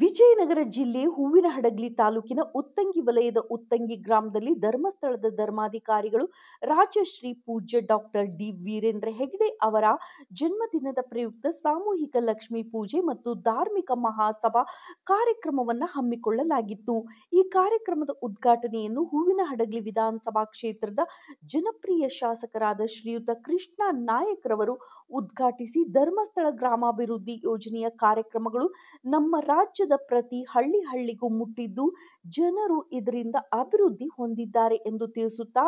ವಿಜಯನಗರ ಜಿಲ್ಲೆ ಹೂವಿನಹಡಗಲಿ ತಾಲೂಕಿನ ಉತ್ತಂಗಿ ವಲಯದ ಉತ್ತಂಗಿ ಗ್ರಾಮದಲ್ಲಿ ಧರ್ಮಸ್ಥಳದ ಧರ್ಮಾಧಿಕಾರಿಗಳು ರಾಜಶ್ರೀ ಪೂಜ್ಯ ಡಾಕ್ಟರ್ ಡಿ ವೀರೇಂದ್ರ ಹೆಗ್ಡೆ ಅವರ ಜನ್ಮದಿನದ ಪ್ರಯುಕ್ತ ಸಾಮೂಹಿಕ ಲಕ್ಷ್ಮೀ ಪೂಜೆ ಮತ್ತು ಧಾರ್ಮಿಕ ಮಹಾಸಭಾ ಕಾರ್ಯಕ್ರಮವನ್ನು ಹಮ್ಮಿಕೊಳ್ಳಲಾಗಿತ್ತು. ಈ ಕಾರ್ಯಕ್ರಮದ ಉದ್ಘಾಟನೆಯನ್ನು ಹೂವಿನಹಡಗಲಿ ವಿಧಾನಸಭಾ ಕ್ಷೇತ್ರದ ಜನಪ್ರಿಯ ಶಾಸಕರಾದ ಶ್ರೀಯುತ ಕೃಷ್ಣ ನಾಯಕ್ ರವರು ಉದ್ಘಾಟಿಸಿ, ಧರ್ಮಸ್ಥಳ ಗ್ರಾಮಾಭಿವೃದ್ಧಿ ಯೋಜನೆಯ ಕಾರ್ಯಕ್ರಮಗಳು ನಮ್ಮ ರಾಜ್ಯದ ಪ್ರತಿ ಹಳ್ಳಿಗೂ ಮುಟ್ಟಿದ್ದು, ಜನರು ಇದರಿಂದ ಅಭಿವೃದ್ಧಿ ಹೊಂದಿದ್ದಾರೆ ಎಂದು ತಿಳಿಸುತ್ತಾ,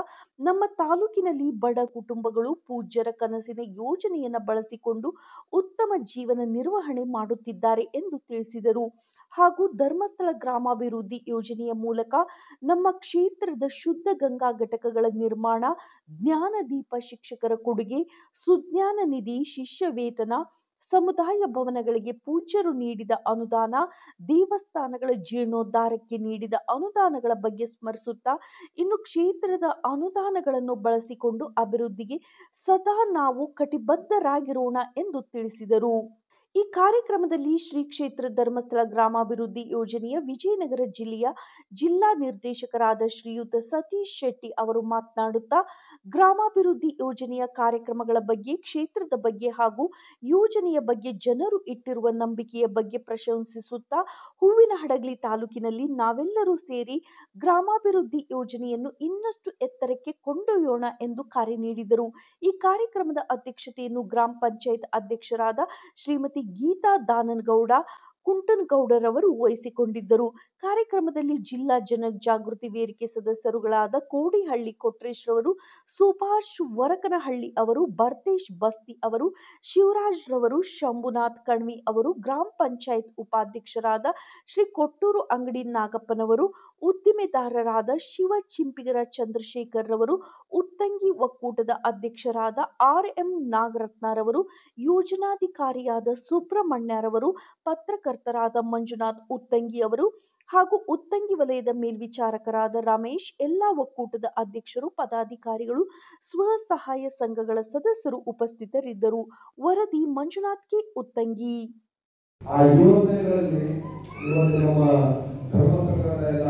ನಮ್ಮ ತಾಲೂಕಿನಲ್ಲಿ ಬಡ ಕುಟುಂಬಗಳು ಪೂಜ್ಯರ ಕನಸಿನ ಯೋಜನೆಯನ್ನು ಬಳಸಿಕೊಂಡು ಉತ್ತಮ ಜೀವನ ನಿರ್ವಹಣೆ ಮಾಡುತ್ತಿದ್ದಾರೆ ಎಂದು ತಿಳಿಸಿದರು. ಹಾಗೂ ಧರ್ಮಸ್ಥಳ ಗ್ರಾಮಾಭಿವೃದ್ಧಿ ಯೋಜನೆಯ ಮೂಲಕ ನಮ್ಮ ಕ್ಷೇತ್ರದ ಶುದ್ಧ ಗಂಗಾ ಘಟಕಗಳ ನಿರ್ಮಾಣ, ಜ್ಞಾನದೀಪ ಶಿಕ್ಷಕರ ಕೊಡುಗೆ, ಸುಜ್ಞಾನ ನಿಧಿ ಶಿಷ್ಯ ವೇತನ, ಸಮುದಾಯ ಭವನಗಳಿಗೆ ಪೂಜ್ಯರು ನೀಡಿದ ಅನುದಾನ, ದೇವಸ್ಥಾನಗಳ ಜೀರ್ಣೋದ್ಧಾರಕ್ಕೆ ನೀಡಿದ ಅನುದಾನಗಳ ಬಗ್ಗೆ ಸ್ಮರಿಸುತ್ತಾ, ಇನ್ನು ಕ್ಷೇತ್ರದ ಅನುದಾನಗಳನ್ನು ಬಳಸಿಕೊಂಡು ಅಭಿವೃದ್ಧಿಗೆ ಸದಾ ನಾವು ಕಟಿಬದ್ಧರಾಗಿರೋಣ ಎಂದು ತಿಳಿಸಿದರು. ಈ ಕಾರ್ಯಕ್ರಮದಲ್ಲಿ ಶ್ರೀ ಕ್ಷೇತ್ರ ಧರ್ಮಸ್ಥಳ ಗ್ರಾಮಾಭಿವೃದ್ಧಿ ಯೋಜನೆಯ ವಿಜಯನಗರ ಜಿಲ್ಲೆಯ ಜಿಲ್ಲಾ ನಿರ್ದೇಶಕರಾದ ಶ್ರೀಯುತ ಸತೀಶ್ ಶೆಟ್ಟಿ ಅವರು ಮಾತನಾಡುತ್ತಾ, ಗ್ರಾಮಾಭಿವೃದ್ಧಿ ಯೋಜನೆಯ ಕಾರ್ಯಕ್ರಮಗಳ ಬಗ್ಗೆ, ಕ್ಷೇತ್ರದ ಬಗ್ಗೆ ಹಾಗೂ ಯೋಜನೆಯ ಬಗ್ಗೆ ಜನರು ಇಟ್ಟಿರುವ ನಂಬಿಕೆಯ ಬಗ್ಗೆ ಪ್ರಶಂಸಿಸುತ್ತಾ, ಹೂವಿನಹಡಗಲಿ ತಾಲೂಕಿನಲ್ಲಿ ನಾವೆಲ್ಲರೂ ಸೇರಿ ಗ್ರಾಮಾಭಿವೃದ್ಧಿ ಯೋಜನೆಯನ್ನು ಇನ್ನಷ್ಟು ಎತ್ತರಕ್ಕೆ ಕೊಂಡೊಯ್ಯೋಣ ಎಂದು ಕರೆ ನೀಡಿದರು. ಈ ಕಾರ್ಯಕ್ರಮದ ಅಧ್ಯಕ್ಷತೆಯನ್ನು ಗ್ರಾಮ ಪಂಚಾಯತ್ ಅಧ್ಯಕ್ಷರಾದ ಶ್ರೀಮತಿ ಗೀತಾ ದಾನನಗೌಡ ಕುಂಟನಗೌಡರವರು ವಹಿಸಿಕೊಂಡಿದ್ದರು. ಕಾರ್ಯಕ್ರಮದಲ್ಲಿ ಜಿಲ್ಲಾ ಜನಜಾಗೃತಿ ವೇದಿಕೆ ಸದಸ್ಯರುಗಳಾದ ಕೋಡಿಹಳ್ಳಿ ಕೊಟ್ರೇಶ್ ರವರು, ಸುಭಾಷ್ ವರಕನಹಳ್ಳಿ ಅವರು, ಭರ್ತೇಶ್ ಬಸ್ತಿ ಅವರು, ಶಿವರಾಜ್ ರವರು, ಶಂಭುನಾಥ್ ಕಣ್ವಿ ಅವರು, ಗ್ರಾಮ ಪಂಚಾಯತ್ ಉಪಾಧ್ಯಕ್ಷರಾದ ಶ್ರೀ ಕೊಟ್ಟೂರು ಅಂಗಡಿ ನಾಗಪ್ಪನವರು, ಉದ್ದಿಮೆದಾರರಾದ ಶಿವ ಚಿಂಪಿಗರ ಚಂದ್ರಶೇಖರ್ ರವರು, ಉತ್ತಂಗಿ ಒಕ್ಕೂಟದ ಅಧ್ಯಕ್ಷರಾದ ಆರ್.ಎಂ. ನಾಗರತ್ನರವರು, ಯೋಜನಾಧಿಕಾರಿಯಾದ ಸುಬ್ರಹ್ಮಣ್ಯರವರು, ಪತ್ರಕರ್ತರಾದ ಮಂಜುನಾಥ್ ಉತ್ತಂಗಿ ಅವರು ಹಾಗೂ ಉತ್ತಂಗಿ ವಲಯದ ಮೇಲ್ವಿಚಾರಕರಾದ ರಮೇಶ್, ಎಲ್ಲಾ ಒಕ್ಕೂಟದ ಅಧ್ಯಕ್ಷರು, ಪದಾಧಿಕಾರಿಗಳು, ಸ್ವಸಹಾಯ ಸಂಘಗಳ ಸದಸ್ಯರು ಉಪಸ್ಥಿತರಿದ್ದರು. ವರದಿ ಮಂಜುನಾಥ್ ಕೆ ಉತ್ತಂಗಿ. ಆ ಯೋಜನೆಗಳಲ್ಲಿ ಇವತ್ತು ನಮ್ಮ ಧರ್ಮಸ್ಥಳದ ಎಲ್ಲ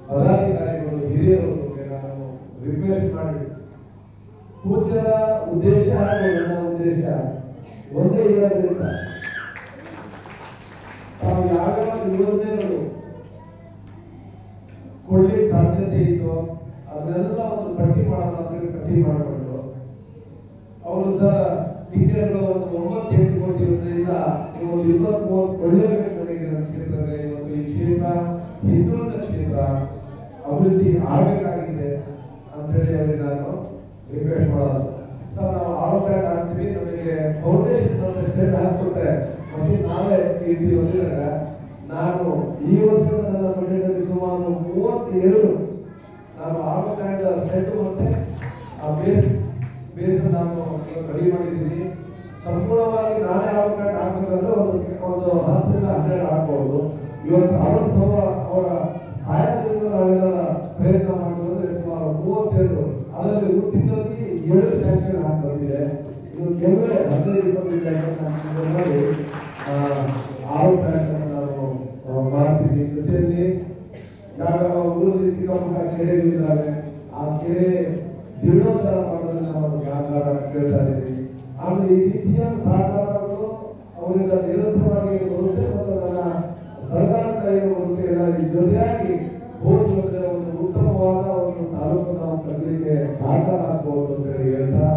ಪದಾಧಿಕಾರಿಗಳು, ಹಿರಿಯರು ನಾನು ರಿಕ್ವೆಸ್ಟ್ ಮಾಡಿ, ಪೂಜ್ಯರ ಉದ್ದೇಶ ಹಾಗೂ ನನ್ನ ಉದ್ದೇಶ ಒಂದೇ ಇರೋದ್ರಿಂದ ತಾವು ಯಾವ್ಯಾವ ಯೋಜನೆಗಳು ಕೊಡ್ಲಿಕ್ಕೆ ಸಾಧ್ಯತೆ ಇತ್ತು ಅದನ್ನೆಲ್ಲ ಒಂದು ಪಟ್ಟಿ ಮಾಡೋಣ ಅಂತ ಪಟ್ಟಿ ಮಾಡಿಕೊಂಡು, ಅವರು ಸಹ ಟೀಚರ್ಗಳು ಒಂದು 9 ಕೊಟ್ಟಿರೋದ್ರಿಂದ ನೀವು 23 ಒಳ್ಳೆಯಬೇಕು ನನ್ನ ಕ್ಷೇತ್ರದಲ್ಲಿ. ಇವತ್ತು ಈ ಕ್ಷೇತ್ರ ಹಿಂದುಳಿದ ಕ್ಷೇತ್ರ, ಅಭಿವೃದ್ಧಿ ಆಗಬೇಕಾಗಿದೆ ಅಂತೇಳಿ ಅವರಿಗೆ ನಾನು ರಿಕ್ವೆಸ್ಟ್ ಮಾಡೋದು. ಸರ್, ನಾವು ಆಲೋಚನೆ ಆಗ್ತೀವಿ, ನಮಗೆ ಫೌಂಡೇಶನ್ ಸ್ಟೇಟ್ ಹಾಕ್ಕೊಟ್ರೆ ಮತ್ತೆ ನಾವೇ ಇರ್ತೀವಿ ಅಂದಾಗ, ನಾನು ಈ ವರ್ಷದ ನನ್ನ ಬಜೆಟಲ್ಲಿ ಸುಮಾರು 37 ನಾನು ಆಲೋಚನೆ ಸೆಟ್ ಮತ್ತೆ ಆ ಬೇಸ್ ನಾನು ರೆಡಿ ಮಾಡಿದ್ದೀನಿ. ಸಂಪೂರ್ಣವಾಗಿ ನಾನೇ ಆಲೋಚನೆ ಹಾಕಬೇಕಂದ್ರೆ ಒಂದು 10 ರಿಂದ 12 ಹಾಕಬಹುದು. ಇವತ್ತು ಅವರ ಸಹಾಯದಿಂದ ನಾವೆಲ್ಲ ಪ್ರಯತ್ನ ಮಾಡಿದ್ರೆ ಸುಮಾರು 32, ಅದರಲ್ಲಿ ಉಳಿದಿದ್ದಲ್ಲಿ 7 ಸ್ಯಾಂಕ್ಷನ್ ಆಗ್ತದೆ. ಇನ್ನು ಕೆಲವೇ 15-20 ಸ್ಯಾಂಕ್ಷನ್ ಮಾಡಿ ಆಲೋಚನೆ ನಾವು ಮಾಡ್ತೀವಿ. ಜೊತೆಯಲ್ಲಿ ಯಾವ ಊರಲ್ಲಿ ಸಿಕ್ಕಪಟ್ಟ ಕೆರೆಗಳಿದ್ದಾವೆ, ಆ ಕೆರೆ ಜೀರ್ಣೋದ್ಧಾರ ಮಾಡೋದನ್ನ ನಾವು ಕೇಳ್ತಾ ಇದ್ದೀವಿ. ಆಮೇಲೆ ಈ ರೀತಿಯ ಸಹಕಾರಗಳು ಅವರಿಂದ ನಿರಂತರವಾಗಿ ಬರುತ್ತೆ ಮತ್ತು ನನ್ನ ಸರ್ಕಾರದ ಕೈಯಲ್ಲಿ ಬರುತ್ತೆ. ಎಲ್ಲರಿಗೂ ಜೊತೆಯಾಗಿ ಹೋದ್ರೆ ಒಂದು ಉತ್ತಮವಾದ ಒಂದು ತಾಲೂಕು ನಾವು ಕಟ್ಟಲಿಕ್ಕೆ ಸಹಕಾರ ಆಗ್ಬಹುದು ಅಂತ ಹೇಳಿ ಹೇಳ್ತಾ,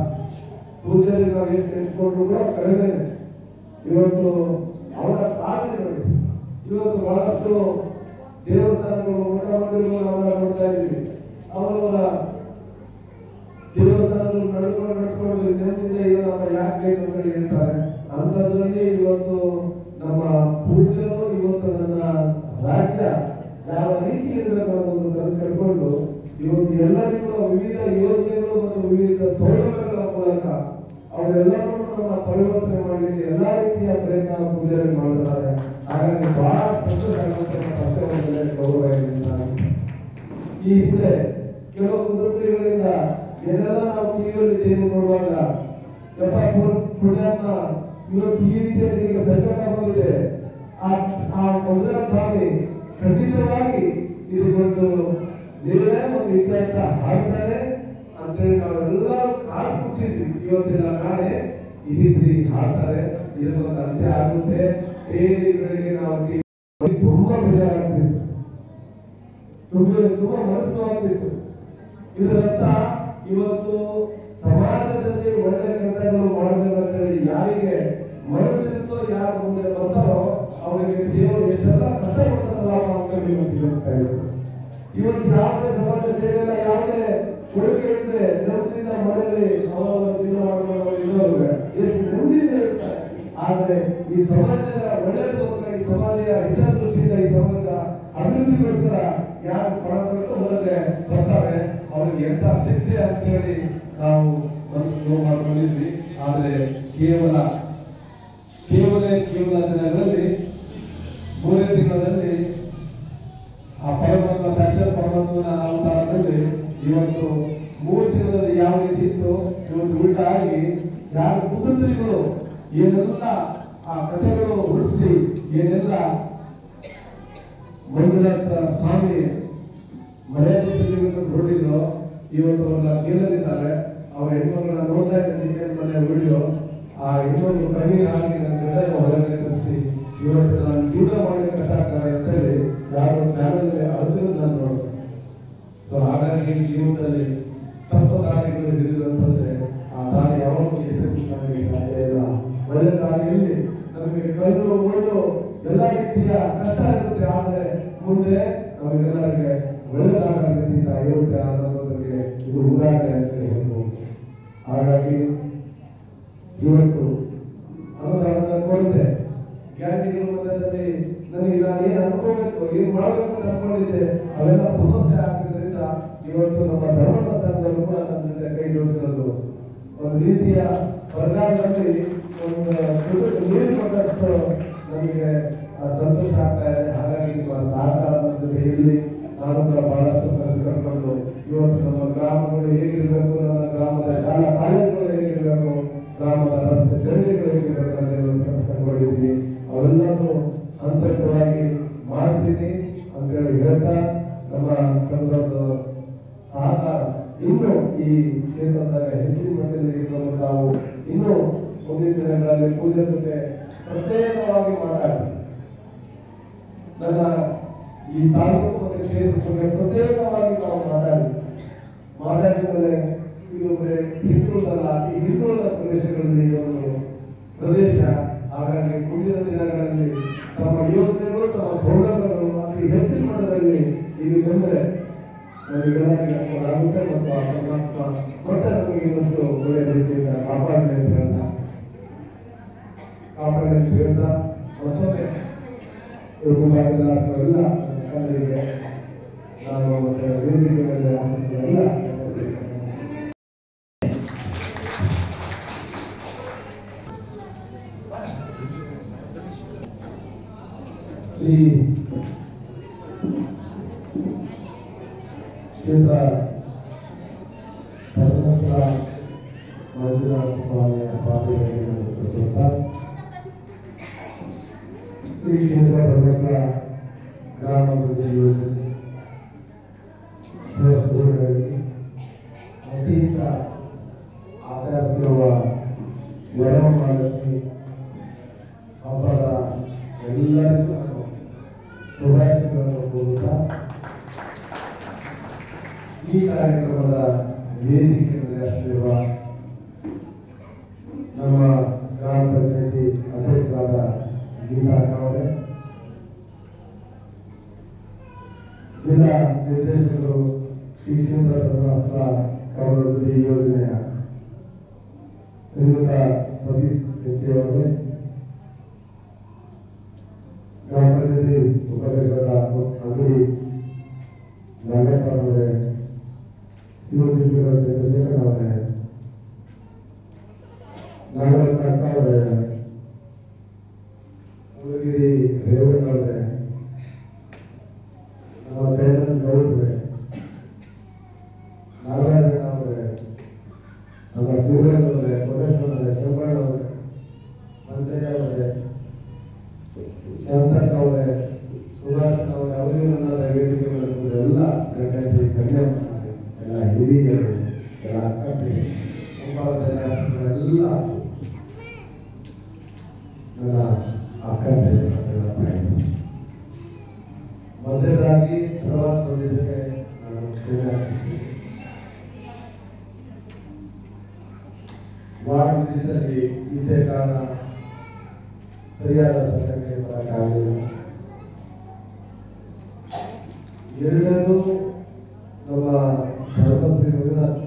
ಪೂಜೆಯಲ್ಲಿ ನಾವು ಏನು ತೆಗೆದುಕೊಂಡ್ರು ಕೂಡ ಕಡಿಮೆ. ಇವತ್ತು ಅವರ ಕಾಳಜಿ ನೋಡಿ, ಇವತ್ತು ಬಹಳಷ್ಟು ದೇವಸ್ಥಾನಗಳು, ಮಠ ಮಂದಿರಗಳು ನಾವೆಲ್ಲ ನೋಡ್ತಾ ಇದ್ದೀವಿ. ಅವರ ದೇವಸ್ಥಾನಗಳು ನಡೆಸ್ಕೊಂಡು ಜನರಿಂದ ಏನಪ್ಪ ಯಾಕೆ ಬೇಕು ಅಂತ ಹೇಳ್ತಾರೆ. ಅಂಥದ್ರಲ್ಲಿ ಇವತ್ತು ನಮ್ಮ ಪೂಜೆಗಳು, ಇವತ್ತು ನನ್ನ ರಾಜ್ಯ ಯಾವ ರೀತಿ ಇರಬೇಕು ಅನ್ನೋದು ಕನಸು ಕಟ್ಕೊಂಡು ಇವತ್ತು ಎಲ್ಲರಿಗೂ ವಿವಿಧ ಯೋಜನೆಗಳು ಮತ್ತು ವಿವಿಧ ಸೌಲಭ್ಯಗಳ ಮೂಲಕ ಅವರೆಲ್ಲರೂ ನಮ್ಮ ಪರಿವರ್ತನೆ ಮಾಡಲಿಕ್ಕೆ ಎಲ್ಲಾ ರೀತಿಯ ಪ್ರಯತ್ನ ಪೂಜೆಯಲ್ಲಿ ಮಾಡ್ತಾರೆ. ಹಾಗಾಗಿ ಬಹಳ ಸಂತೋಷ ಆಗುತ್ತೆ. ಗೌರವ ಇದೆ. ಈ ಹಿಂದೆ ಕೆಲವು ಕುದುರೆಗಳಿಂದ ಏನೆಲ್ಲ ನಾವು ಟಿವಿಯಲ್ಲಿ ದೇವರು ನೋಡುವಾಗ ಪುಣ್ಯಾತ್ಮ ಇವತ್ತು ಈ ರೀತಿಯಲ್ಲಿ ಸಂಕಟ ಬಂದಿದೆ, ಆ ಮೊದಲ ಸ್ವಾಮಿ ಖಂಡಿತವಾಗಿ ಇದಕ್ಕೊಂದು ದೇವರೇ ಒಂದು ಇತಿಹಾಸ ಹಾಡ್ತಾರೆ ಅಂತೇಳಿ ನಾವೆಲ್ಲರೂ ಕಾದು ಕೂತಿದ್ವಿ. ಇವತ್ತೆಲ್ಲ ನಾಳೆ ಈ ರೀತಿ ಹಾಡ್ತಾರೆ, ಇದಕ್ಕೊಂದು ಅಂತ್ಯ ಆಗುತ್ತೆ. ಗಳಿಗೆ ನಾವು ತುಂಬಾ ಬೇಜಾರಾಗ್ತಿತ್ತು, ತುಂಬಾ ಮನಸ್ಸು ಆಗ್ತಿತ್ತು. ಇದರರ್ಥ ಇವತ್ತು ಸಮಾಜದಲ್ಲಿ ಒಳ್ಳೆ ಕೆಲಸಗಳು ಮಾಡಬೇಕಂತೇಳಿ ಯಾರಿಗೆ ಮನಸ್ಸಿರುತ್ತೋ, ಯಾರು ಮುಂದೆ ಬರ್ತಾರೋ ಅವರಿಗೆ ದೇವರು ಎಷ್ಟೆಲ್ಲ ಕಷ್ಟಪಡ್ತಾರಲ್ಲ ಅಂತ ಇವತ್ತು ಯಾವುದೇ ಸಮಾಜ ಸೇವೆಲ್ಲ ಯಾವುದೇ ಕೊಡುಗೆ ಇರುತ್ತೆ ನೆಮ್ಮದಿಯಿಂದ ಮನೆಯಲ್ಲಿ ಅವರ ಜೀವನ ಮಾಡುವ ಎಷ್ಟು ನೆಮ್ಮದಿಯಿಂದ ಇರ್ತಾರೆ. ಆದ್ರೆ ಈ ಸಮಾಜದ ಒಳ್ಳೆಯದಕ್ಕೋಸ್ಕರ, ಈ ಸಮಾಜದ ಹಿತದೃಷ್ಟಿಯಿಂದ, ಈ ಸಮಾಜದ ಅಭಿವೃದ್ಧಿಗೋಸ್ಕರ ಯಾರು ಪಡಬೇಕು ಹೊರಗೆ ಬರ್ತಾರೆ ಅವ್ರಿಗೆ ಎಂತ ಶಿಕ್ಷೆ ಅಂತ ಹೇಳಿ ನಾವು ಮಾಡ್ಕೊಂಡಿದ್ವಿ. ಆದ್ರೆ ಕೇವಲ ದಿನಗಳಲ್ಲಿ 3 ತಿಂಗಳಲ್ಲಿ ಆ ಪರಮಾತ್ಮ ಸಾಕ್ಷಾತ್ ಪರಮಾತ್ಮನ ಅವತಾರದಲ್ಲಿ ಇವತ್ತು 3 ದಿನದಲ್ಲಿ ಯಾವ ರೀತಿ ಇತ್ತು ಇವತ್ತು ಉಲ್ಟ ಆಗಿ ಯಾರು ಕುಟುಂಬಿಗಳು ಏನೆಲ್ಲ ಆ ಕಥೆಗಳು ಹುಟ್ಟಿಸಿ ಏನೆಲ್ಲ ಮಂಜುನಾಥ ಸ್ವಾಮಿ ಮರ್ಯಾದೆ ಹೊರಟಿದ್ರು ಇವತ್ತು ಅವ್ರನ್ನ ಕೇಳಲಿದ್ದಾರೆ. ಅವ್ರ ಹೆಣ್ಮಕ್ಳನ್ನ ನೋಡ್ತಾ ಇದ್ದ ವಿಡಿಯೋ, ಆ ಹೆಣ್ಮಕ್ಳು ಕಣ್ಣೀರು ಹಾಕಿ ನನ್ನ ಗಡ್ಡ ಹೊರಗೆ ಕಳಿಸಿ ಇವತ್ತು ನಾನು ಜೀವನ ಮಾಡಲಿಕ್ಕೆ ಕಷ್ಟ ಆಗ್ತಾರೆ ಅಂತೇಳಿ ಯಾರು ಚಾನಲ್ ಅಳಿದ್ರು ನಾನು ನೋಡಿದೆ. ಸೊ ಹಾಗಾಗಿ ಜೀವನದಲ್ಲಿ ತಪ್ಪು ದಾರಿಗಳು ಹಿಡಿದಂತಂದ್ರೆ ಆ ದಾರಿ ಯಾವಾಗಲೂ ಯಶಸ್ವಿ ಸಾಧ್ಯ ಇಲ್ಲ. ಒಳ್ಳೆ ದಾರಿಯಲ್ಲಿ ನಮಗೆ ಕಲ್ಲು ಮುಳ್ಳು ಎಲ್ಲ ರೀತಿಯ ಕಷ್ಟ ಇರುತ್ತೆ, ಆದರೆ ಮುಂದೆ ನಮಗೆಲ್ಲರಿಗೆ ಒಳ್ಳೆದಾಗಲಿಂದ ಅಯೋಗ್ಯ ಅನ್ನೋದಕ್ಕೆ ಇದು ಉದಾಹರಣೆ ಅಂತ ಹೇಳ್ಬೋದು. ಹಾಗಾಗಿ ಇವತ್ತು ಅನುದಾನ ಕೊಡುತ್ತೆ ಗ್ಯಾರಂಟಿಗಳ ಮಧ್ಯದಲ್ಲಿ ನನಗೆ ನಾನು ಏನು ಅನ್ಕೋಬೇಕು, ಏನು ಮಾಡಬೇಕು ಅಂತ ಅನ್ಕೊಂಡಿದ್ದೆ ಅವೆಲ್ಲ ಸಮಸ್ಯೆ ಆಗಿದ್ದರಿಂದ ಇವತ್ತು ನಮ್ಮ ಧರ್ಮಸ್ಥಳದಲ್ಲೂ ಕೂಡ ನನ್ನ ಜೊತೆ ಕೈ ಜೋಡಿಸಿರೋದು ಒಂದು ರೀತಿಯ ಸರ್ಕಾರದಲ್ಲಿ ಒಂದು ನೀರು ಕೊಟ್ಟಷ್ಟು ನಮಗೆ ಸಂತೋಷ ಆಗ್ತಾ ಇದೆ. ಹಾಗಾಗಿ ನಿಮ್ಮ ಸಹಕಾರ ಜೊತೆ ಇರಲಿ. ನಾನು ಕೂಡ ಬಹಳಷ್ಟು ಕನಸು ಕಟ್ಕೊಂಡು ಇವತ್ತು ನಮ್ಮ ಗ್ರಾಮಗಳು ಹೇಗಿರಬೇಕು, ನಮ್ಮ ಗ್ರಾಮದ ಶಾಲಾ ಕಾಲೇಜುಗಳು ಹೇಗಿರಬೇಕು, ಗ್ರಾಮದ ರಸ್ತೆ ಚರಂಡಿಗಳು ಹೇಗಿರಬೇಕು ಅಂತ ಕನಸು ಅವೆಲ್ಲರೂ ಹಂತವಾಗಿ ಮಾಡ್ತೀನಿ ಅಂತೇಳಿ ಹೇಳ್ತಾ ನಮ್ಮ ಸಂಘದ ಸಹಕಾರ ಇನ್ನು ಈ ಕ್ಷೇತ್ರದಾಗ ಹೆಚ್ಚಿನ ಮಟ್ಟದಲ್ಲಿ ನಾವು ಇನ್ನೂ ಮುಂದಿನ ದಿನಗಳಲ್ಲಿ ಪೂಜೆ ಜೊತೆ ಪ್ರತ್ಯೇಕವಾಗಿ ಮಾತಾಡ್ತೀವಿ. ನನ್ನ ಈ ತಾಲೂಕು ಮತ್ತು ಕ್ಷೇತ್ರಕ್ಕೆ ಪ್ರತ್ಯೇಕವಾಗಿ ನಾವು ಮಾತಾಡಿದ ಮೇಲೆ ಇದು ಹಿಂದುಳಿದಲ್ಲ, ಈ ಹಿಂದುಳಿದ ಪ್ರದೇಶಗಳಲ್ಲಿ ಒಂದು ಪ್ರದೇಶ. ಹಾಗಾಗಿ ಮುಂದಿನ ದಿನಗಳಲ್ಲಿ ತಮ್ಮ ಯೋಜನೆಗಳು, ತಮ್ಮ ಸೌಲಭ್ಯಗಳು ಅತಿ ಹೆಚ್ಚಿನ ಮಟ್ಟದಲ್ಲಿ ಇಲ್ಲಿ ಬಂದರೆ ನಮಗೆಲ್ಲರಿಗೆ ಆಗುತ್ತೆ ಮತ್ತು ಆ ಪರಮಾತ್ಮ ಮತ್ತೆ ನಮಗೆ ಇನ್ನೊಂದು ಒಳ್ಳೆಯ ರೀತಿಯಿಂದ ಕಾಪಾಡಲಿ ಅಂತ ಹೇಳ್ತಾ ಮತ್ತೊಮ್ಮೆ ಎಲ್ಲ ಕನ್ನಡಿಗೆ ನಾನು ಮತ್ತೆ ವೇದಿಕೆಗಳಲ್ಲಿ ಎಲ್ಲ ಶ್ರೀ ಕ್ಷೇತ್ರ ಧರ್ಮಸ್ಥಳ ಮಂಜುನಾಥ ಸ್ವಾಮಿಯ ಪಾದಗಳಿಗೆ ಈ ಕ್ಷೇತ್ರ ಧರ್ಮಸ್ಥಳ ಗ್ರಾಮಾಭಿವೃದ್ಧಿ ಯೋಜನೆ ಅತ್ಯಂತ ಆಸಕ್ತಿರುವ ವರಮಹಾಲಕ್ಷ್ಮಿ ಹಬ್ಬದ ಎಲ್ಲರಿಗೂ ಶುಭಾಶಯಗಳನ್ನು ಕೋರುತ್ತಾ ಈ ಕಾರ್ಯಕ್ರಮದ ವೇದಿಕೆಯಲ್ಲಿ ಅಷ್ಟಿರುವ ನಮ್ಮ ಗ್ರಾಮ ಪಂಚಾಯತಿ ಅಧ್ಯಕ್ಷರಾದ ಗೀತಾ ಅವರೇ, ಜಿಲ್ಲಾ ನಿರ್ದೇಶಕರು ಶ್ರೀ ಕ್ಷೇತ್ರ ಧರ್ಮಸ್ಥಳ ಅಭಿವೃದ್ಧಿ ಯೋಜನೆಯ ಶ್ರೀಯುತ ಸತೀಶ್ ಶೆಟ್ಟಿಯವರೇ, ಗ್ರಾಮ ಪಂಚಾಯತಿ ಉಪಾಧ್ಯಕ್ಷರಾದ ಅಂಗಡಿ ನಾಗಪ್ಪ ಅವರೇ, ಶಿವಶಂಕರ ಚಂದ್ರಶೇಖರ್ ಅವರೇ, ನಾಗರತ್ನ ಅವರೇ, ಮುಳಗಿರಿ ರೇವಣ್ಣ ಅವರೇ, ನಮ್ಮ ದಯಾನಂದ ಗೌಡ್ರೆ, ನಾರಾಯಣ ಅವರೇ, ನಮ್ಮ ಸೂರ್ಯನ್ ಅವರೇ, ಕೋಟೇಶ್ವರ ಅವರೇ, ಶಂಕರಣ್ಣ ಅವರೇ, ಸಂಜಯ್ ಅವರೇ, ಶಾಂತ ಸರಿಯಾದ ಸಮಯಕ್ಕೆ ಬರೋಕ್ಕಾಗಲಿಲ್ಲ. ಎರಡನೇದು ನಮ್ಮ ಧರ್ಮಶ್ರೀ ರಘುನಾಥ್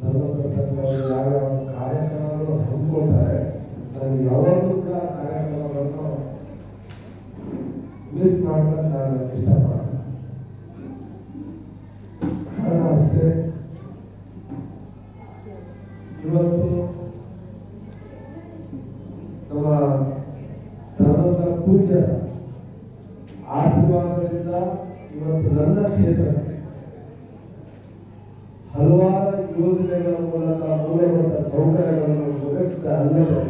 ಧರ್ಮಸ್ಥಳದಲ್ಲಿ ಯಾವ್ಯಾವ ಕಾರ್ಯಕ್ರಮಗಳು ಹಮ್ಮಿಕೊಳ್ತಾರೆ, ನಾನು ಯಾವಾಗಲೂ ಕೂಡ ಕಾರ್ಯಕ್ರಮಗಳನ್ನು ಮಿಸ್ ಮಾಡೋದಕ್ಕೆ ನಾನು ಇಷ್ಟಪಡ್ತೀನಿ. ಕಾರಣ ಅಷ್ಟೇ, ಇವತ್ತು ನಮ್ಮ ಧರ್ಮಸ್ಥಳ ಪೂಜ್ಯ ಆಶೀರ್ವಾದದಿಂದ ಇವತ್ತು ನನ್ನ ಕ್ಷೇತ್ರಕ್ಕೆ ಹಲವಾರು ಯೋಜನೆಗಳ ಮೂಲಕ ಮೂಲಭೂತ ಸೌಕರ್ಯಗಳನ್ನು ಒದಗಿಸಿದ ಅಲ್ಲದೆ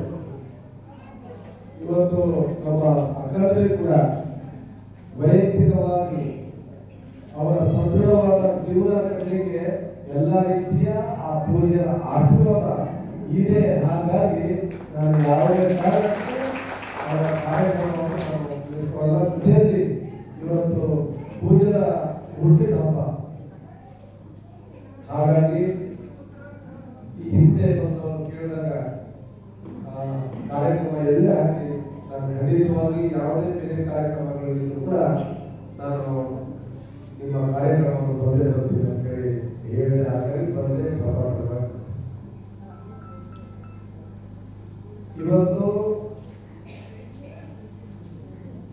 ಇವತ್ತು ನಮ್ಮ ಅಕ್ಕರಲ್ಲಿ ಕೂಡ ವೈಯಕ್ತಿಕವಾಗಿ ಅವರ ಸದೃಢವಾದ ಜೀವನ ಕಟ್ಟಲಿಕ್ಕೆ ಎಲ್ಲ ರೀತಿಯ ಆ ಪೂಜೆಯ ಆಶೀರ್ವಾದ ಇದೆ. ಹಾಗಾಗಿ ನಾನು ಯಾವುದೇ ಕಾರಣಕ್ಕೂ ಅವರ ಕಾರ್ಯಕ್ರಮವನ್ನು ನಾನು ತಿಳಿಸಿಕೊಳ್ಳಲ್ಲ. ಜೊತೆಯಲ್ಲಿ ಇವತ್ತು ಪೂಜೆಯ ಹುಟ್ಟಿದ ಹಬ್ಬ, ಹಾಗಾಗಿ ಈ ಹಿಂದೆ ಒಂದು ಕೇಳಿದಾಗ ಕಾರ್ಯಕ್ರಮ ಎಲ್ಲ ಹಾಕಿ ನಾನು ಖಂಡಿತವಾಗಿ ಯಾವುದೇ ಬೇರೆ ಕಾರ್ಯಕ್ರಮಗಳಿಗೂ ಕೂಡ ನಾನು ನಿಮ್ಮ ಕಾರ್ಯಕ್ರಮವನ್ನು ಬಂದೇ ಬರ್ತೀನಿ ಅಂತ ಹೇಳಿ ಹಾಗಾಗಿ ಬಂದೇ ಸಭಾಪತಿ. ಇವತ್ತು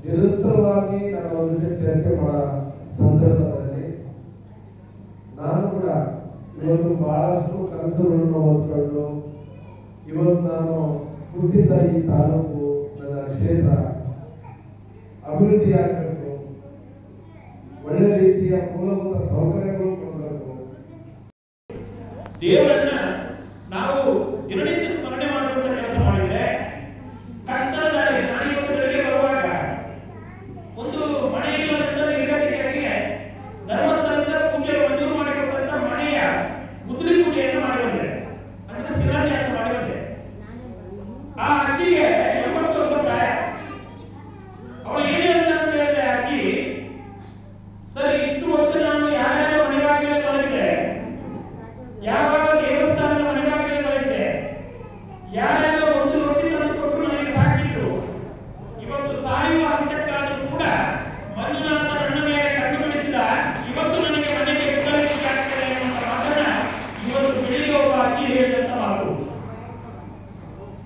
ನಿರಂತರವಾಗಿ ನಾನು ಒಂದು ಚರ್ಚೆ ಮಾಡೋ ಸಂದರ್ಭದಲ್ಲಿ ನಾನು ಕೂಡ ಇವತ್ತು ಬಹಳಷ್ಟು ಕನಸುಗಳನ್ನು ಹೊತ್ಕೊಂಡು ಇವತ್ತು ನಾನು ಹುಟ್ಟಿದ ಈ ತಾಲೂಕು ನನ್ನ ಕ್ಷೇತ್ರ ಅಭಿವೃದ್ಧಿ ಆಗಬೇಕು, ಒಳ್ಳೆ ರೀತಿಯ ಮೂಲಭೂತ ಸೌಕರ್ಯಗಳು ಕೊಡಬೇಕು. ದೇವರನ್ನ ನಾವು ದಿನನಿತ್ಯ ಸ್ಮರಣೆ ಮಾಡುವಂತ ಕೆಲಸ ಮಾಡಿದ್ರೆ ಕಷ್ಟದ ನಾನಿವತ್ತರಲ್ಲಿ ಬರುವಾಗ ಒಂದು ಮನೆ ಇಲ್ಲದಂತ ನಿರ್ಗತಿಕರಿಗೆ ಧರ್ಮಸ್ಥಳದಿಂದ ಪೂಜೆ ಮಂಜೂರು ಮಾಡಿಕೊಟ್ಟಂತ ಮನೆಯ ಗುದ್ದಲಿ ಪೂಜೆಯನ್ನು ಮಾಡಿ ಬಂದೆ, ಅಂದ್ರೆ ಶಿಲಾನ್ಯಾಸ ಮಾಡಿ ಬಂದೆ. ಆ ಅಜ್ಜಿಗೆ 80 ವರ್ಷ ಪ್ರಾಯ. ಅವಳು ಏನೇ ಅಂತ ಹೇಳಿದ್ರೆ, ಅಜ್ಜಿ ಸರಿ ಇಷ್ಟು ವರ್ಷ ನಾನು ಯಾರ್ಯಾರ ಮನೆಯಾಗಲಿ ಮಲಗಿದೆ, ಯಾವಾಗ ದೇವಸ್ಥಾನದ ಮನೆಯಾಗಲಿ ಮಲಗಿದೆ, ಯಾರ್ಯಾರ ಒಂದು ರೊಟ್ಟಿ ತಂದು ಕೊಟ್ಟರು ನನಗೆ ಸಾಕಿದ್ರು. ಇವತ್ತು ಸಾಯುವ ಹಂತಕ್ಕಾದರೂ ಕೂಡ ಮಂಜುನಾಥ ನನ್ನ ಮೇಲೆ ಕಣ್ಣು ಬಿಡಿಸಿದ, ಇವತ್ತು ನನಗೆ ಮನೆಗೆ ಉತ್ತರಿಕೆ ಆಗ್ತದೆ ಎನ್ನುವಂತ ಮಾತನ್ನ ಇವತ್ತು ಬೆಳಿಗ್ಗೆ ಒಬ್ಬ ಅಜ್ಜಿ ಹೇಳಿದಂತ ಮಾತು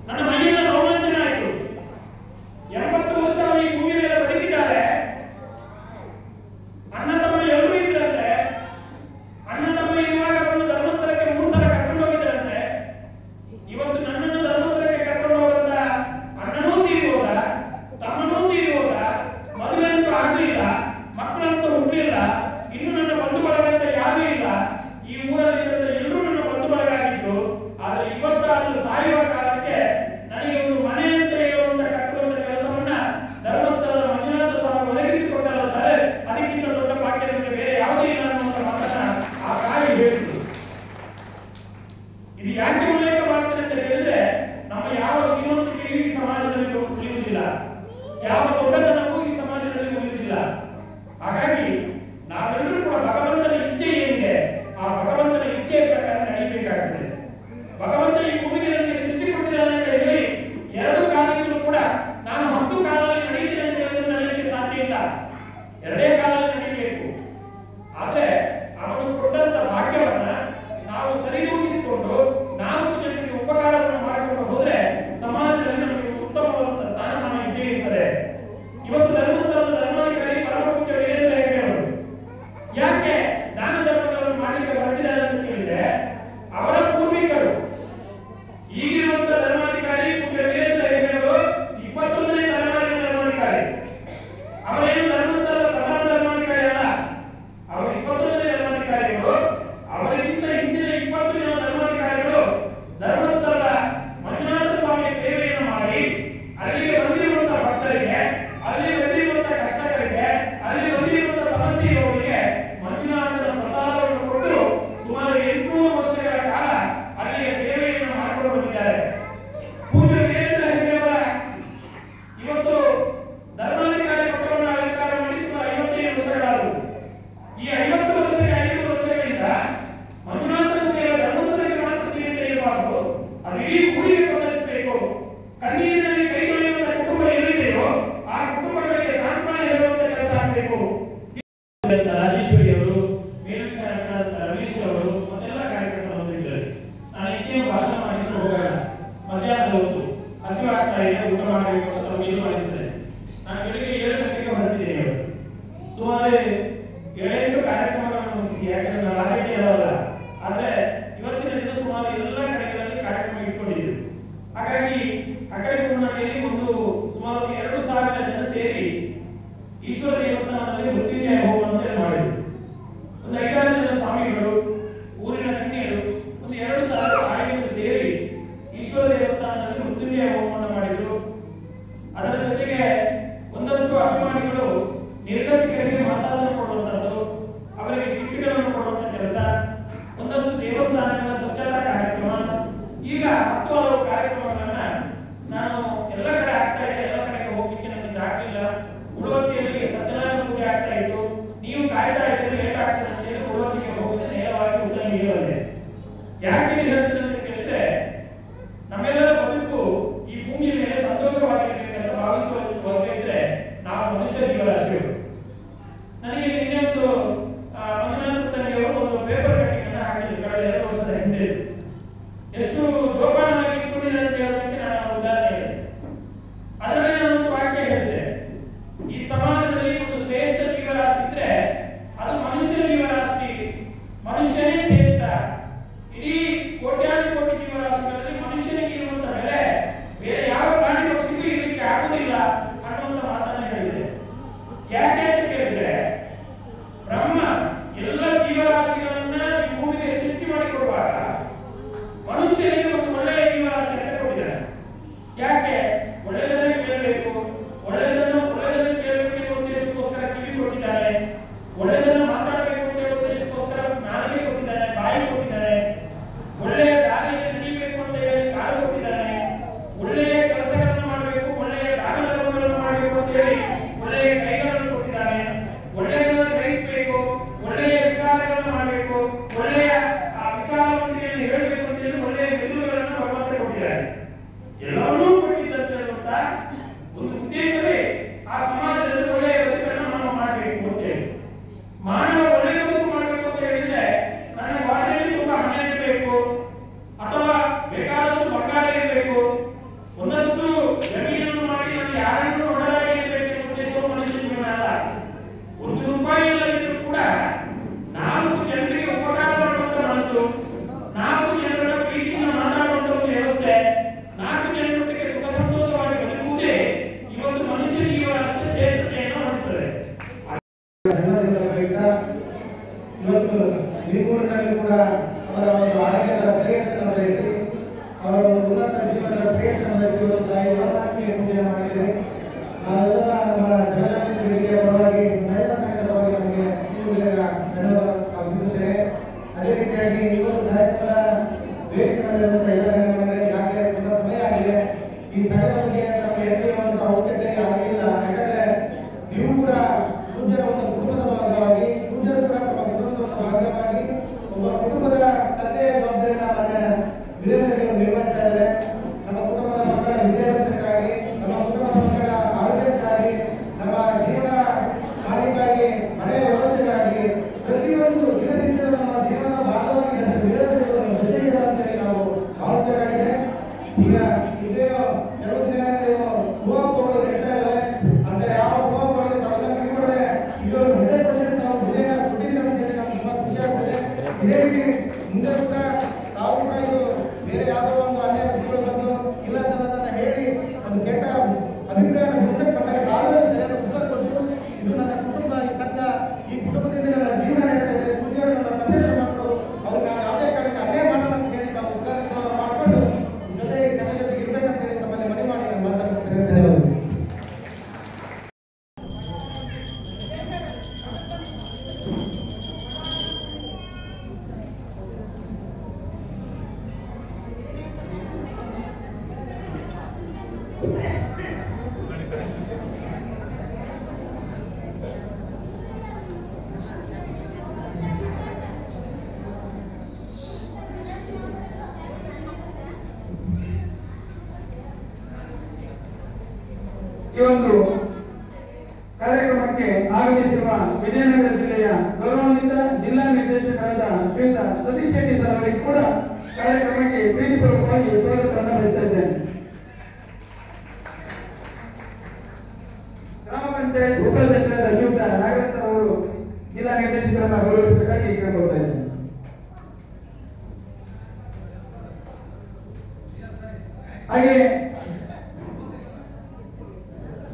ನನ್ನ ಮೈಯೆಲ್ಲ ರೋಮಾಂಚನ ಆಯಿತು. 80 ವರ್ಷ ಈ ಭೂಮಿ ಮೇಲೆ ಬದುಕಿದ್ದಾರೆ. ಅಣ್ಣ ತಮ್ಮ ಎಲ್ಲರೂ ಇದ್ರಂತೆ. ಅಣ್ಣ ತಮ್ಮ ಇರುವಾಗ ಒಂದು ಧರ್ಮಸ್ಥಳಕ್ಕೆ 3 ಸಲ ಕರ್ಕೊಂಡು ಹೋಗಿದ್ರಂತೆ. ಇವತ್ತು ನನ್ನನ್ನು ಧರ್ಮಸ್ಥಳಕ್ಕೆ ಕರ್ಕೊಂಡು ಹೋಗಂತ ಅಣ್ಣನೂ ತೀರಿ ಹೋದ, ತಮ್ಮನೂ ತೀರಿ ಹೋದ, ಮದುವೆ ಅಂತೂ ಆಗಲಿಲ್ಲ, ಮಕ್ಕಳಂತೂ ಹುಟ್ಟಲಿಲ್ಲ, ಇನ್ನು ನನ್ನ ಬಂಧು ಬಳಗ ಅಂತ ಯಾರೂ ಇಲ್ಲ. ಈ ಊರಲ್ಲಿ ಎಲ್ಲರೂ ನನ್ನ ಬಂಧು ಬಳಗ ಆಗಿದ್ರು. ಆದ್ರೆ ಇವತ್ತಾದ್ರೂ ಸಾಯುವ ಕಾಲಕ್ಕೆ ನನಗೆ ಒಂದು ಮನೆ ಅಂತ ಹೇಳುವಂತ ಕಟ್ಟುವಂತ ಕೆಲಸವನ್ನ ಧರ್ಮಸ್ಥಳದ ಮಂಜುನಾಥ ಸ್ವಾಮಿ ಒದಗಿಸಿಕೊಟ್ಟಲ್ಲ ಸರ್, ಅದಕ್ಕಿಂತ ದೊಡ್ಡ ಭಾಗ್ಯ ನಮಗೆ ಬೇರೆ ಯಾವುದೇ ಇಲ್ಲ ಅನ್ನುವಂತ ಮಾತನ್ನ ಆ ತಾಯಿ ಹೇಳಿದ್ರು. ಇದು ಯಾಕೆ ಉಲ್ಲೇಖ ಮಾಡ್ತಾರೆ ಅಂತ ಹೇಳಿದ್ರೆ, ನಮ್ಮ ಯಾವ ಶ್ರೀಮಂತಿಕೆಯೂ ಈ ಸಮಾಜದಲ್ಲಿ ಉಳಿಯುವುದಿಲ್ಲ, ಯಾವ ದೊಡ್ಡತನಕ್ಕೂ ಈ ಸಮಾಜದಲ್ಲಿ ಉಳಿಯುವುದಿಲ್ಲ. ಹಾಗಾಗಿ ನಾವೆಲ್ಲರೂ ಕೂಡ ಭಗವಂತನ ಇಚ್ಛೆ ಏನಿದೆ ಆ ಭಗವಂತನ ಇಚ್ಛೆಯ ಪ್ರಕಾರ ನಡೀಬೇಕಾಗ್ತದೆ. ಭಗವಂತ ಈ ಭೂಮಿಗೆ ನನಗೆ ಸೃಷ್ಟಿ ಕೊಟ್ಟಿದ್ದಾನೆ ಅಂತ ಹೇಳಿ 2 ಕಾಲಿದ್ರು ಕೂಡ ನಾನು 10 ಕಾಲಲ್ಲಿ ನಡೀತೀನಿ ಅಂತ ಹೇಳಿದ್ರೆ ನನಗೆ ಸಾಧ್ಯ ಇಲ್ಲ. 2 ಕಾಲಲ್ಲಿ ನಡೀಬೇಕು. ಆದ್ರೆ ಅವನು ಕೊಟ್ಟಂತ ಭಾಗ್ಯವನ್ನ ನಾವು ಸರಿದೂಗಿಸಿಕೊಂಡು 4 ಜನರಿಗೆ ಉಪಕಾರವನ್ನು ಮಾಡಿಕೊಂಡು ಹೋದ್ರೆ ಸಮಾಜದಲ್ಲಿ ನಮಗೆ ಉತ್ತಮವಾದಂತಹ ಸ್ಥಾನಮಾನ ಇದ್ದೇ ಇರ್ತದೆ. ಇವತ್ತು ಧರ್ಮಸ್ಥಳದ ಧರ್ಮಾಧಿಕಾರಿ ಪರಮ ಪೂಜ್ಯ ವೀರೇಂದ್ರ ಹೆಗ್ಗಡೆ ಅವರು ಯಾಕೆ ದಾನ ಧರ್ಮಗಳನ್ನು ಮಾಡಲಿಕ್ಕೆ ಹೊರಟಿದ್ದಾರೆ ಅಂತ ಕೇಳಿದ್ರೆ, ಅವರ ಪೂರ್ವಿಕರು ಈಗಿರುವಂತ ಧರ್ಮಾಧಿಕಾರಿ ಪೂಜ್ಯ ವೀರೇಂದ್ರ ಹೆಗ್ಗಡೆ ಅವರು 21ನೇ ಧರ್ಮಾಧಿಕಾರಿ. ಅವರೇನು ಧರ್ಮಸ್ಥಳದ ಪ್ರಧಾನ ಧರ್ಮಾಧಿಕಾರಿ ಮಾಡಬೇಕು ರಾಜೇಶ್ವರಿ ಅವರು, ಮೇಲ್ವಿಚಾರಕರಾದ ರಮೇಶ್ ಅವರು ಮತ್ತೆಲ್ಲ ಕಾರ್ಯಕ್ರಮ ಬಂದಿದ್ದಾರೆ. ನಾನು ಹೆಚ್ಚಿನ ಭಾಷಣ ಮಾಡಿದ್ರು ಹೋಗಲ್ಲ, ಮಧ್ಯಾಹ್ನದ ಹೊತ್ತು ಹಸಿವಾಗ್ತಾ ಇದೆ, ಊಟ ಮಾಡಬೇಕು ಅಂತ ಅವ್ರು ಇದು ಮಾಡಿಸ್ತಾರೆ. ನಾನು ಬೆಳಿಗ್ಗೆ 7 ಗಂಟೆಗೆ ಹೊರಟಿದ್ದೇನೆ. ಅವರು ಸುಮಾರು 7-8 ಕಾರ್ಯಕ್ರಮಗಳನ್ನು ಮುಗಿಸಿ, ಯಾಕಂದ್ರೆ ನಾವು ಆರೈಕೆ ಇರೋಲ್ಲ. ಆದ್ರೆ ಇವತ್ತಿನ ದಿನ ಸುಮಾರು ಎಲ್ಲ ಕಡೆಗಳಲ್ಲಿ ಕಾರ್ಯಕ್ರಮ ಇಟ್ಕೊಂಡಿದ್ರು. ಹಾಗಾಗಿ ಅಕಡೆ ಮುನ್ನಡೆಯಲ್ಲಿ ಒಂದು ಸುಮಾರು 2,000 ಜನ ಸೇರಿ ಈಶ್ವರ ದೇವಸ್ಥಾನದಲ್ಲಿ ಮೃತ್ಯುಂಜಯ ಹೋಮವನ್ನು ಮಾಡಿದ್ರು. ಒಂದು 5-6 ಜನ ಸ್ವಾಮಿಗಳು, ಊರಿನ ಗಣ್ಯರು, ಒಂದು 2,000 ಆಯುಧರು ಸೇರಿ ಈಶ್ವರ ದೇವಸ್ಥಾನದಲ್ಲಿ ಮೃತ್ಯುಂಜಯ ಹೋಮವನ್ನು ಮಾಡಿದ್ರು. ಅದರ ಜೊತೆಗೆ ಒಂದಷ್ಟು ಅಭಿಮಾನಿಗಳು ನಿರ್ಗತಿಕರಿಗೆ ಮಾಸಾಸನ ಕೊಡುವಂಥದ್ದು, ಅವರಿಗೆ ಗಿಫ್ಟ್ಗಳನ್ನು ಕೊಡುವಂಥ ಕೆಲಸ, ಒಂದಷ್ಟು ದೇವಸ್ಥಾನಗಳ ಸ್ವಚ್ಛತಾ ಕಾರ್ಯಕ್ರಮ, ಈಗ 10 ಹಲವು ಕಾರ್ಯಕ್ರಮಗಳನ್ನ ನಾನು ಎಲ್ಲ ಕಡೆ ಆಗ್ತಾ ಇದೆ. ಎಲ್ಲ ಕಡೆಗೆ ಹೋಗ್ಲಿಕ್ಕೆ ನನಗೆ ದಾಖಲಿಲ್ಲ. ಉಳುವತ್ತಿಯಲ್ಲಿ ಸತ್ಯನಾರಾಯಣ ಪೂಜೆ ಆಗ್ತಾ ಇತ್ತು, ನೀವು ಕಾಯ್ತಾ ಇದ್ರೆ ಲೇಟ್ ಆಗ್ತದೆ ಅಂತ ಹೇಳಿ ಉಳುವತ್ತಿಗೆ ಹೋಗಿದೆ. ನೇರವಾಗಿ ಉತ್ತಂಗಿಗೆ ಬಂದೆ. ಯಾಕೆ ಹೇಳ್ತೀನಿ ಅಂತ ಕೇಳಿದ್ರೆ, ನಮ್ಮೆಲ್ಲರ ಬದುಕು ಈ ಭೂಮಿಯ ಮೇಲೆ ಸಂತೋಷವಾಗಿರ್ಬೇಕಂತ ಭಾವಿಸುವ ವರ್ಗ ಇದ್ರೆ ನಾವು ಮನುಷ್ಯ ಜೀವರಾಶಿಗಳು. ನನಗೆ ನಿನ್ನೆ ಒಂದು ಮಂಜುನಾಥ ತಂಗಿಯವರು ಒಂದು ಪೇಪರ್ ಕಟ್ಟಿಂಗ್ ಅನ್ನು ಹಾಕಿದ್ರು ಕಳೆದ 2 ವರ್ಷದ ಹಿಂದೆ. ಎಷ್ಟು ಜೋಪಾನವಾಗಿ ಇಟ್ಕೊಂಡಿದ್ದಾರೆ ಅಂತ ಹೇಳೋದಕ್ಕೆ ನಾನು ಉದಾಹರಣೆ ಹೇಳಿದೆ. ಅದರಲ್ಲಿ ನಾನು ಒಂದು ವಾಕ್ಯ ಹೇಳಿದೆ, ಈ ಸಮಾಜದಲ್ಲಿ ಒಂದು ಶ್ರೇಷ್ಠ ಜೀವರಾಶಿ ಇದ್ರೆ ಅದು ಮನುಷ್ಯ ಜೀವರಾಶಿ, ಮನುಷ್ಯನೇ ಶ್ರೇಷ್ಠ. ಇಡೀ ಕೋಟ್ಯಾನುಕೋಟಿ ಜೀವರಾಶಿಗಳಲ್ಲಿ ಮನುಷ್ಯನಿಗೆ ಇರುವಂತ ಬೆಲೆ ಬೇರೆ ಯಾವ ಪ್ರಾಣಿ ಪಕ್ಷಿಗೂ ಇರಲಿಕ್ಕೆ ಆಗುದಿಲ್ಲ ಅನ್ನುವಂತ ಮಾತನ್ನು ಹೇಳಿದೆ. ಯಾಕೆ ಅಂತ ಕೇಳಿದ್ರೆ, ಬ್ರಹ್ಮ ಎಲ್ಲ ಜೀವರಾಶಿಗಳನ್ನ ಈ ಭೂಮಿಗೆ ಸೃಷ್ಟಿ ಮಾಡಿಕೊಡುವಾಗ ಮನುಷ್ಯನಿಗೆ ಒಂದು ಒಳ್ಳೆಯ ಜೀವರಾಶಿಯನ್ನು ಕೊಟ್ಟಿದ್ದಾನೆ. ಯಾಕೆ? ಒಳ್ಳೆಯದನ್ನೇ ಕೇಳಬೇಕು, ಒಳ್ಳೆಯದನ್ನು ಕೇಳಬೇಕು ಎಂಬ ಉದ್ದೇಶಕ್ಕೋಸ್ಕರ ಕಿವಿ ಕೊಟ್ಟಿದ್ದಾನೆ, ಒಳ್ಳೆಯದನ್ನು ಮಾತಾಡಬೇಕು ಅಂತ ಹೇಳುವ ಉದ್ದೇಶಕ್ಕೋಸ್ಕರ ನಾಲಿಗೆ ಕೊಟ್ಟಿದ್ದಾನೆ, ಬಾಯಿ ಕೊಟ್ಟಿದ್ದಾನೆ, ಒಳ್ಳೆಯ ದಾರಿಯಲ್ಲಿ ನಡೀಬೇಕು ಅಂತ ಹೇಳಿ ಕಾಲು ಕೊಟ್ಟಿದ್ದಾನೆ, ಒಳ್ಳೆಯ ಕೆಲಸಗಳನ್ನು ಮಾಡಬೇಕು, ಒಳ್ಳೆಯ ದಾನ ಧರ್ಮಗಳನ್ನು ಮಾಡಬೇಕು ಅಂತ ಹೇಳಿ ಒಳ್ಳೆಯ ಕೈಗಳನ್ನು ಕೊಟ್ಟಿದ್ದಾನೆ, ಒಳ್ಳೆಯದನ್ನು ಗ್ರಹಿಸಬೇಕು, ಒಳ್ಳೆಯ ವಿಚಾರಗಳನ್ನು ಮಾಡಬೇಕು, ಒಳ್ಳೆಯ ವಿಚಾರವನ್ನು ಹೇಳಬೇಕು ಅಂತ ಹೇಳಿ ಒಳ್ಳೆಯ ಮೆದುಳುಗಳನ್ನು ಭಗವಂತ ಕೊಟ್ಟಿದ್ದಾನೆ. ಎಲ್ಲವನ್ನೂ ಕೊಟ್ಟಿದ್ದಂತ ಹೇಳುವಂತ ಒಂದು ಉದ್ದೇಶವೇ ಆ ಸಮಾಜದಲ್ಲಿ ಒಳ್ಳೆಯ ಬದುಕನ್ನು ನಾವು ಮಾಡಬೇಕು ಅಂತ ಹೇಳಿ. ಮಾನವ ಒಳ್ಳೆಯ ಬದುಕು ಮಾಡಬೇಕು ಅಂತ ಹೇಳಿದ್ರೆ ನನಗೆ ವಾಟದಲ್ಲಿ ತುಂಬಾ ಹಣ ಇರಬೇಕು ಅಥವಾ ಬೇಕಾದಷ್ಟು ಬಂಗಾರ ಇರಬೇಕು, ಒಂದಷ್ಟು ಜಮೀನನ್ನು ಮಾಡಿ ನಾನು ಯಾರನ್ನು ಹೊಡೆದಾಗಿ ಇರಬೇಕು ಎಂಬ ಉದ್ದೇಶವು ಮನುಷ್ಯ ಜೀವನ ಅಲ್ಲ. 1 ರೂಪಾಯಿ ಇಲ್ಲದಿದ್ರೂ ಕೂಡ 4 ಜನರಿಗೆ ಉಪಕಾರ ಮಾಡುವಂತ ಮನಸ್ಸು, 4 ಜನರ ಪ್ರೀತಿಯಿಂದ ಮಾತಾಡುವಂತ ಒಂದು ವ್ಯವಸ್ಥೆ, 4 ಜನರೊಟ್ಟಿಗೆ ಸುಖ ಸಂತೋಷವಾಗಿ ಬದುಕುವುದೇ ಇವತ್ತು ಮನುಷ್ಯ ಜೀವರಾಶಿಯ ಶ್ರೇಷ್ಠತೆಯನ್ನು ಅನಿಸ್ತದೆ. ಇವತ್ತು ನಿಮ್ಮೂರಿನಲ್ಲಿ ಕೂಡ ಅವರ ಒಂದು ಆರೋಗ್ಯದ ಶ್ರೇಷ್ಠನ ಬಯಸಿ ಅವರ ಉನ್ನತ ಜೀವನದ ಶ್ರೇಷ್ಠನ ಪೂಜೆ ಮಾಡಿದರೆ ನಾವೆಲ್ಲ ನಮ್ಮ ಜನರಿಗೆ ಪರವಾಗಿ ಮಹಿಳಾ ಸಂಘದ ಪರವಾಗಿ ನಮಗೆ ಧನ್ಯವಾದ ಅರ್ಪಿಸುತ್ತೇನೆ. ಅದೇ ರೀತಿಯಾಗಿ ಇವತ್ತು ಕಾರ್ಯಕ್ರಮದ ವೇದಿಕೆಯಲ್ಲಿರುವಂತಹ ಎಲ್ಲ ಗಣ್ಯರಿಗೆ ಈಗಾಗಲೇ ತುಂಬ ಸಮಯ ಆಗಿದೆ. ಈ ಸಂಘದ ಬಗ್ಗೆ ನಮಗೆ ಹೆಚ್ಚಿನ ಅವಶ್ಯಕತೆ ಆಗಲಿಲ್ಲ. ಯಾಕಂದ್ರೆ ನೀವು ಕೂಡ ಪೂಜ್ಯರ ಒಂದು ಕುಟುಂಬದ ಭಾಗವಾಗಿ, ಪೂಜ್ಯರು ಕೂಡ ತಮ್ಮ ಕುಟುಂಬದ ಒಂದು ಭಾಗವಾಗಿ ಒಬ್ಬ ಕುಟುಂಬದ ತಂದೆಯ ಜವಾಬ್ದಾರಿಯನ್ನು ಮಾನ್ಯ ವೀರೇಂದ್ರ ನಿರ್ವಹಿಸ್ತಾ ಇದ್ದಾರೆ. ನಮ್ಮ ಕುಟುಂಬದ ಮಕ್ಕಳ ವಿದ್ಯಾಭ್ಯಾಸಕ್ಕಾಗಿ, ನಮ್ಮ ಕುಟುಂಬದ ಮಕ್ಕಳ ಆರೋಗ್ಯಕ್ಕಾಗಿ, ನಮ್ಮ ಜೀವನ ಹಾನಿಗಾಗಿ, ಮನೆಯ ವ್ಯವಸ್ಥೆಗಾಗಿ ಪ್ರತಿಯೊಂದು ದಿನನಿತ್ಯದ ನಮ್ಮ ಜೀವನದ ಭಾಗವಾಗಿ ವೀರೇಂದ್ರಗಳನ್ನು ಜೊತೆಗಿದ್ದಾರೆ ಅಂತೇಳಿ ನಾವು ಭಾವಿಸಬೇಕಾಗಿದೆ. ಈಗ ಇದೇನೋ 2 ದಿನಗಳಿಂದ ಭೂಕಂಪಗಳು ನಡೀತಾ ಇದ್ದಾವೆ ಅಂತ ಯಾವ ಭೂಕಂಪಗಳಿಗೆ ತಾವೆಲ್ಲ ಕಿವಿಗೊಡದೆ ಇವರು 100% ನಾವು ವಿಜಯ ಕೊಟ್ಟಿದ್ದೀರ ಅಂತೇಳಿ ನಮ್ಗೆ ತುಂಬಾ ಖುಷಿ ಆಗ್ತದೆ. ಇದೇ ರೀತಿ ಮುಂದೆ ಕೂಡ ತಾವು ಕೂಡ ಇದು ಬೇರೆ ಯಾವುದೋ ಒಂದು ಅನ್ಯಾಯ ಬುದ್ಧಿಗಳು ಬಂದು ಇಲ್ಲ ಸಲ್ಲದನ್ನ ಹೇಳಿ ಒಂದು ಕೆಟ್ಟ ಅಭಿಪ್ರಾಯನ ಗುರುತಿಗೆ ಬಂದಾಗ ನಾವೇ ಸರಿಯಾದ ಉತ್ತರ ಕೊಟ್ಟು ಇದು ನನ್ನ ಕುಟುಂಬ, ಈ ಸಂಘ, ಈ ಕುಟುಂಬದಿಂದ ನನ್ನ ಜೀವನ ನಡೀತಾ ಇದೆ, ಪೂಜ್ಯರು ನನ್ನ ತಂದೆ ಸಮಾನರು, ಅವ್ರು ನಾನು ಯಾವುದೇ ಕಾರಣಕ್ಕೆ ಅನ್ಯಾಯ ಮಾಡಲ್ಲ ಅಂತ ಹೇಳಿ ತಾವು ಉತ್ತರ ಮಾಡಿಕೊಂಡು ಜೊತೆ ಈ ಸಮಾಜ ಜೊತೆಗೆ ಇರ್ಬೇಕಂತ ಹೇಳಿ ತಮ್ಮಲ್ಲಿ ಮನವಿ ಮಾಡಿ ನಾನು ಮಾತಾಡ್ತೇನೆ. ಈ ಒಂದು ಕಾರ್ಯಕ್ರಮಕ್ಕೆ ಕಾರ್ಯಕ್ರಮಕ್ಕೆ ಆಗಮಿಸಿರುವ ವಿಜಯನಗರ ಜಿಲ್ಲೆಯ ಗೌರವಾನ್ವಿತ ಜಿಲ್ಲಾ ನಿರ್ದೇಶಕರಾದ ಶ್ರೀಯುತ ಸತೀಶ್ ಶೆಟ್ಟಿ ಸರ್ ಅವರಿಗೆ ಕೂಡ ಕಾರ್ಯಕ್ರಮಕ್ಕೆ ಪ್ರೀತಿಪೂರ್ವಕವಾಗಿ ಸ್ವಾಗತವನ್ನು ಬಯಸ್ತಾ ಇದ್ದೇನೆ. ಗ್ರಾಮ ಪಂಚಾಯತ್ ಉಪಾಧ್ಯಕ್ಷರಾದ ಶ್ರೀಯುತ ನಾಗರಾಜ್ ಸರ್ ಅವರು ಜಿಲ್ಲಾ ನಿರ್ದೇಶಕರನ್ನು ಗೌರವಿಸಬೇಕಾಗಿ ಕೇಳ್ಕೊಳ್ತಾ ಇದ್ದೇನೆ. ಹಾಗೆ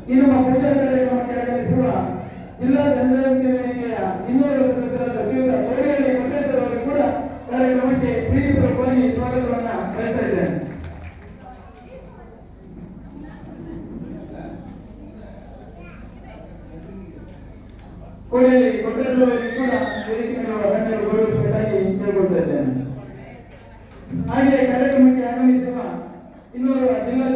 ಈ ನಮ್ಮ ಪೂಜಾ ಕಾರ್ಯಕ್ರಮಕ್ಕೆ ಆಗಮಿಸಿರುವ ಜಿಲ್ಲಾ ಜನಜಾಗೃತಿ ವೇದಿಕೆಯ 200 ಸದಸ್ಯರಾದ ಶ್ರೀಯುತ ಕೋಡಿಹಳ್ಳಿ ಕೊಟ್ಟೇಶ್ವರ ಅವರಿಗೆ ಕೂಡ ಕಾರ್ಯಕ್ರಮಕ್ಕೆ ಪ್ರೀತಿಪೂರ್ವಕವಾಗಿ ಸ್ವಾಗತವನ್ನು ಬಯಸ್ತಾ ಇದ್ದೇನೆ. ಕೋಡಿಹಳ್ಳಿ ಕೊಟ್ಟೇಶ್ವರ ಅವರಿಗೆ ಕೂಡ ವೇದಿಕೆ ಮೇಲಿರುವ ಗಣ್ಯರು ಗೌರವಿಸಬೇಕಾಗಿ ಕೇಳಿಕೊಳ್ತಾ ಇದ್ದೇನೆ. ಹಾಗೆ ಕಾರ್ಯಕ್ರಮಕ್ಕೆ ಆಗಮಿಸಿರುವ 200 ಜಿಲ್ಲಾ